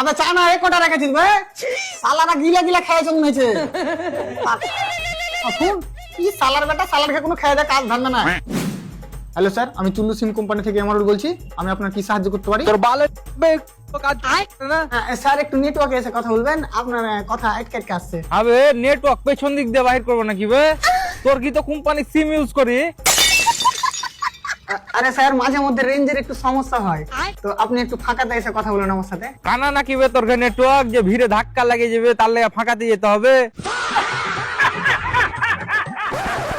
সাদা চা না একটা রেখেছিস ভাই, সালারা গিলা গিলা খেয়েছে মনে হয়েছে। এখন কি সালার বেটা, সালার খেয়ে কোনো খেয়ে দেয় কাজ ধান্দা না। হ্যালো স্যার, আমি চুল্লু সিম কোম্পানি থেকে এমআরও বলছি। আমি আপনার কি সাহায্য করতে পারি? তোর বালে কাজ না স্যার একটু নেটওয়ার্কে এসে কথা বলবেন, আপনার কথা আটকে আটকে আসছে। আবে নেটওয়ার্ক পেছন দিক দিয়ে বাহির করবো নাকি বে? তোর কি তো কোম্পানি সিম ইউজ করি। আরে স্যার মাঝে মধ্যে রেঞ্জের একটু সমস্যা হয়, তো আপনি একটু ফাঁকাতে এসে কথা বলুন আমার সাথে। কানা নাকি বে তোর নেটওয়ার্ক যে ভিড়ে ধাক্কা লাগে যাবে, তার লেগে ফাঁকাতে যেতে হবে।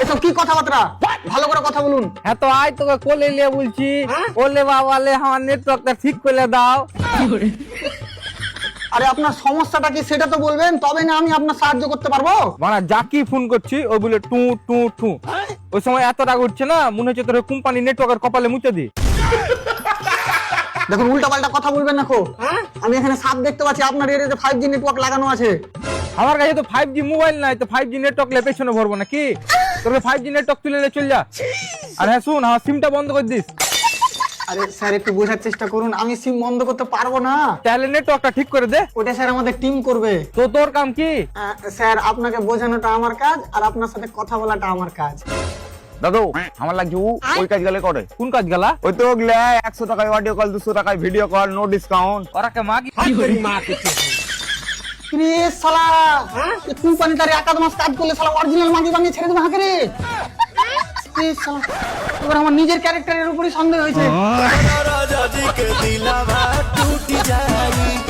এসব কি কথাবার্তা, ভালো করে কথা বলুন। হ্যাঁ তো আয় তোকে কোলে লিয়ে বলছি, ওলে বাবা লে আমার নেটওয়ার্কটা ঠিক করে দাও। আরে আপনার সমস্যাটা কি সেটা তো বলবেন, তবে না আমি আপনার সাহায্য করতে পারবো। মানে যাকে ফোন করছি ও বলে টু টু টু। ওই সময় এত রাগ উঠছে না, মনে হচ্ছে তোর কোম্পানি নেটওয়ার্কের কপালে মুছে দি। দেখুন উল্টা পাল্টা কথা বলবেন না খো। আমি এখানে সাপ দেখতে পাচ্ছি, আপনার এরিয়াতে 5G নেটওয়ার্ক লাগানো আছে। আমার কাছে তো 5G মোবাইল নাই, তো 5G নেটওয়ার্ক লে পেছনে ভরবো নাকি? তোর 5G নেটওয়ার্ক তুলে নিয়ে চল যা। আর হ্যাঁ শুন, আমার সিমটা বন্ধ করে দিস। আরে স্যার একটু বোঝার চেষ্টা করুন, আমি সিম বন্ধ করতে পারবো না। তাহলে নেটওয়ার্কটা ঠিক করে দে। ওটা স্যার আমাদের টিম করবে। তো তোর কাম কি? স্যার আপনাকে বোঝানোটা আমার কাজ, আর আপনার সাথে কথা বলাটা আমার কাজ। দাদু আমার লাগছে ওই কাজ গেলে করে। কোন কাজ গেলা? ওই তো ওগুলা 100 টাকায় অডিও কল, 200 টাকায় ভিডিও কল, নো ডিসকাউন্ট। ওরা কে মাগি রে শালা, এই কোম্পানি তার একাদ মাস কাজ করলে শালা অরিজিনাল মাগি বানিয়ে ছেড়ে দেবে হাঁকে রে। এ শালা, এবার আমার নিজের ক্যারেক্টারের উপরই সন্দেহ হয়েছে। राजा जी के दिलवा टूट जाई।